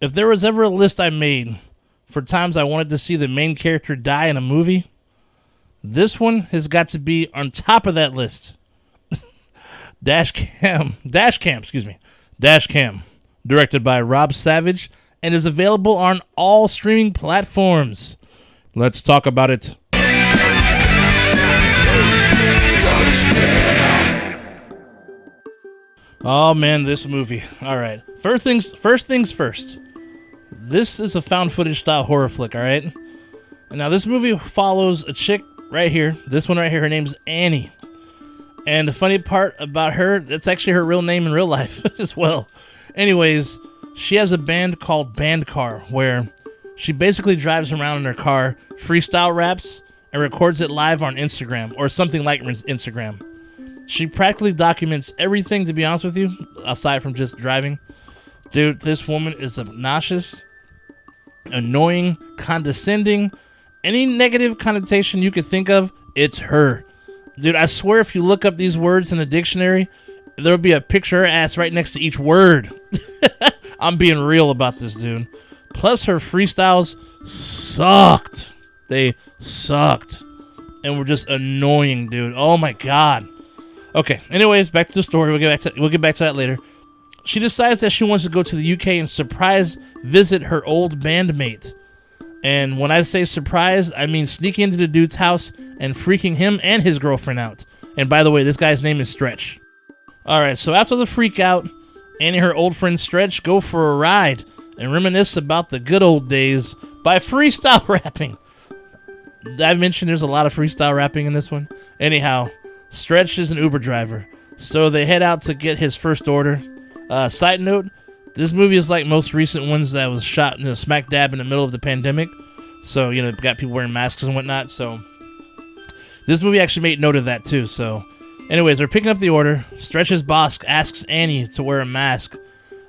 If there was ever a list I made for times I wanted to see the main character die in a movie, this one has got to be on top of that list. DashCam, directed by Rob Savage, and is available on all streaming platforms. Let's talk about it. Oh man, this movie. All right. First things first. This is a found footage style horror flick, all right? And now this movie follows a chick right here. This one right here, her name's Annie. And the funny part about her, that's actually her real name in real life as well. Anyways, she has a band called Bandcar, where she basically drives around in her car, freestyle raps, and records it live on Instagram, or something like Instagram. She practically documents everything, to be honest with you, aside from just driving. Dude, this woman is obnoxious, annoying, condescending. Any negative connotation you could think of, it's her. Dude, I swear if you look up these words in the dictionary, there'll be a picture of her ass right next to each word. I'm being real about this, dude. Plus, her freestyles sucked. They sucked. And were just annoying, dude. Oh my god. Okay, anyways, back to the story. We'll get back to that later. She decides that she wants to go to the UK and surprise visit her old bandmate. And when I say surprise, I mean sneaking into the dude's house and freaking him and his girlfriend out. And by the way, this guy's name is Stretch. Alright, so after the freak out, Annie and her old friend Stretch go for a ride and reminisce about the good old days by freestyle rapping. I've mentioned there's a lot of freestyle rapping in this one. Anyhow, Stretch is an Uber driver, so they head out to get his first order. Side note, this movie is like most recent ones that was shot smack dab in the middle of the pandemic. So, got people wearing masks and whatnot. So, this movie actually made note of that too. So, anyways, they're picking up the order. Stretch's boss asks Annie to wear a mask.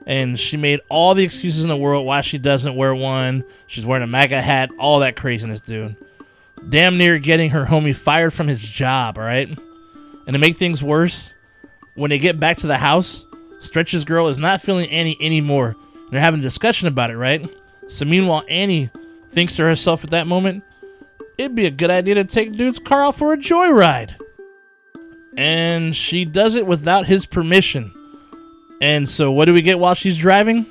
And she made all the excuses in the world why she doesn't wear one. She's wearing a MAGA hat, all that craziness, dude. Damn near getting her homie fired from his job, alright? And to make things worse, when they get back to the house, Stretch's girl is not feeling Annie anymore. They're having a discussion about it, right? So meanwhile, Annie thinks to herself at that moment, it'd be a good idea to take dude's car out for a joyride. And she does it without his permission. And so what do we get while she's driving?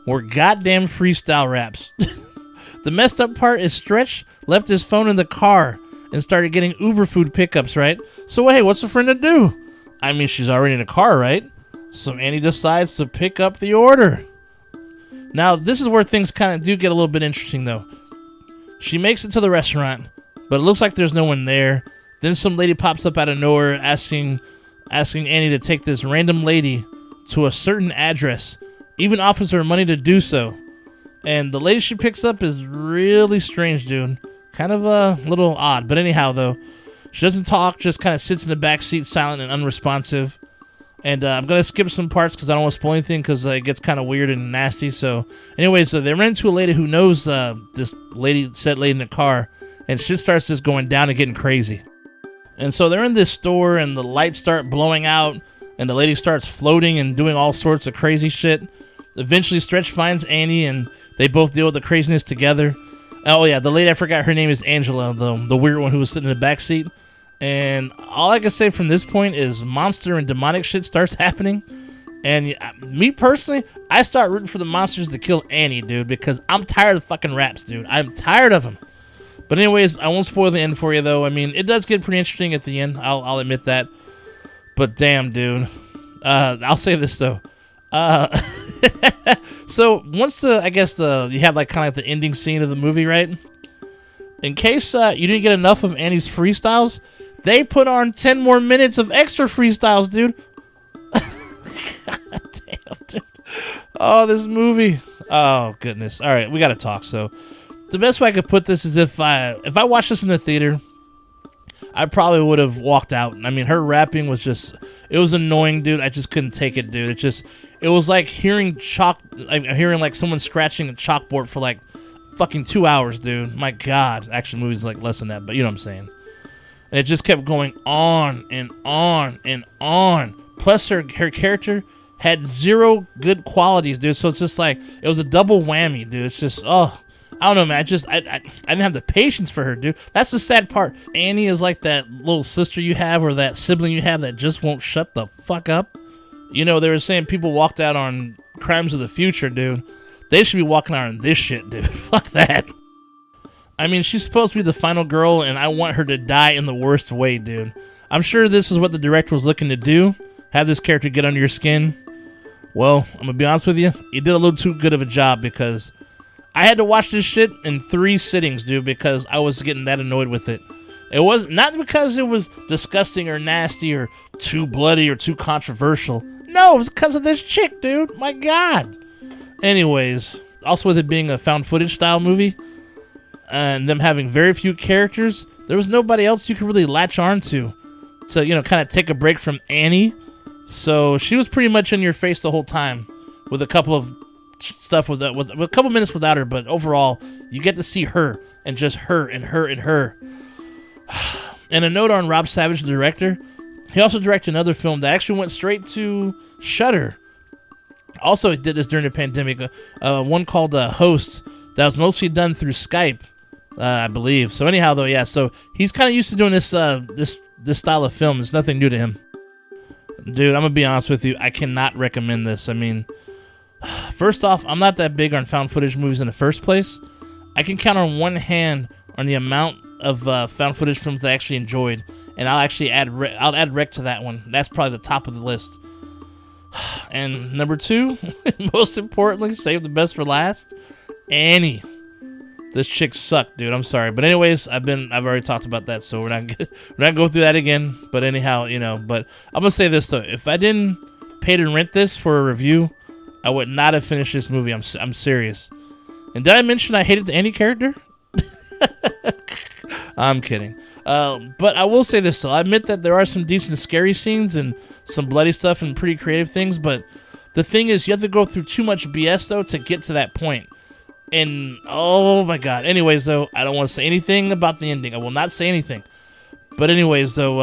More goddamn freestyle raps. The messed up part is Stretch left his phone in the car and started getting Uber food pickups, right? So hey, what's a friend to do? I mean, she's already in a car, right? So Annie decides to pick up the order. Now, this is where things kind of do get a little bit interesting, though. She makes it to the restaurant, but it looks like there's no one there. Then some lady pops up out of nowhere asking Annie to take this random lady to a certain address, even offers her money to do so. And the lady she picks up is really strange, dude. Kind of a little odd. But anyhow, though, she doesn't talk, just kind of sits in the back seat, silent and unresponsive. And I'm going to skip some parts because I don't want to spoil anything because it gets kind of weird and nasty. So, anyways, they run into a lady who knows this lady in the car, and shit starts just going down and getting crazy. And so they're in this store, and the lights start blowing out, and the lady starts floating and doing all sorts of crazy shit. Eventually, Stretch finds Annie, and they both deal with the craziness together. Oh, yeah, the lady, I forgot her name is Angela, the weird one who was sitting in the back seat. And all I can say from this point is monster and demonic shit starts happening. And me personally, I start rooting for the monsters to kill Annie, dude, because I'm tired of fucking raps, dude. I'm tired of them. But anyways, I won't spoil the end for you, though. I mean, it does get pretty interesting at the end. I'll admit that. But damn, dude. I'll say this, though. So once you have like kind of like the ending scene of the movie, right? In case you didn't get enough of Annie's freestyles, they put on 10 more minutes of extra freestyles, dude. God damn, dude. Oh, this movie. Oh, goodness. All right, we got to talk. So the best way I could put this is if I watched this in the theater, I probably would have walked out. I mean, her rapping was it was annoying, dude. I just couldn't take it, dude. It was like hearing like someone scratching a chalkboard for like fucking 2 hours, dude. My God. Actually, movies like less than that, but you know what I'm saying. And it just kept going on and on and on. Plus, her character had zero good qualities, dude. So it's just like, it was a double whammy, dude. It's just, oh, I don't know, man. I didn't have the patience for her, dude. That's the sad part. Annie is like that little sister you have or that sibling you have that just won't shut the fuck up. You know, they were saying people walked out on Crimes of the Future, dude. They should be walking out on this shit, dude. Fuck that. I mean, she's supposed to be the final girl, and I want her to die in the worst way, dude. I'm sure this is what the director was looking to do. Have this character get under your skin. Well, I'm gonna be honest with you. You did a little too good of a job because I had to watch this shit in 3 sittings, dude, because I was getting that annoyed with it. It was not because it was disgusting or nasty or too bloody or too controversial. No, it was because of this chick, dude. My God. Anyways, also with it being a found footage style movie and them having very few characters, there was nobody else you could really latch on to, you know, kind of take a break from Annie. So she was pretty much in your face the whole time with a couple of stuff with a couple minutes without her, but overall you get to see her and just her and her and her. And a note on Rob Savage, the director, he also directed another film that actually went straight to Shudder. Also, he did this during the pandemic. One called Host that was mostly done through Skype, I believe. So anyhow, though, yeah. So he's kind of used to doing this this style of film. It's nothing new to him, dude. I'm gonna be honest with you. I cannot recommend this. I mean, first off, I'm not that big on found footage movies in the first place. I can count on one hand on the amount of found footage films I actually enjoyed, and I'll actually add Rec to that one. That's probably the top of the list. And number 2, most importantly, save the best for last, Annie. This chick sucked, dude. I'm sorry, but anyways, I've already talked about that, so we're not going through that again. But anyhow, you know. But I'm gonna say this though: if I didn't pay to rent this for a review, I would not have finished this movie. I'm serious. And did I mention I hated the Annie character? I'm kidding. But I will say this though: I admit that there are some decent scary scenes and some bloody stuff and pretty creative things. But the thing is, you have to go through too much BS though to get to that point. And oh my God. Anyways, though, I don't want to say anything about the ending. I will not say anything. But anyways, though,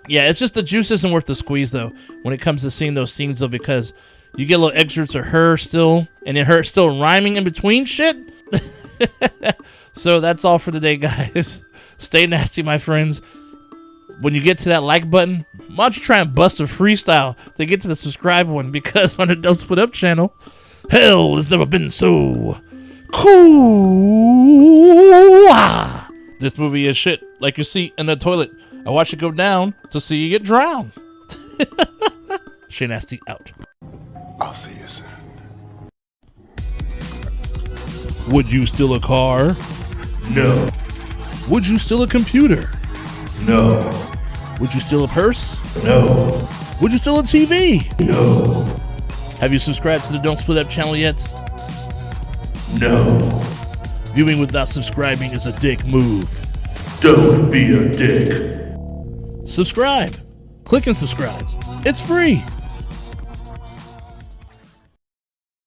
yeah, it's just the juice isn't worth the squeeze though when it comes to seeing those scenes though, because you get little excerpts of her still, and then her still rhyming in between shit. So that's all for today, guys. Stay nasty, my friends. When you get to that like button, why don't you try and bust a freestyle to get to the subscribe one, because on the Don't Split Up channel, hell has never been so cool. This movie is shit, like your seat in the toilet. I watch it go down to see you get drowned. Stay nasty out. I'll see you soon. Would you steal a car? No. Would you steal a computer? No. Would you steal a purse? No. Would you steal a TV? No. Have you subscribed to the Don't Split Up channel yet? No. Viewing without subscribing is a dick move. Don't be a dick. Subscribe. Click and subscribe. It's free.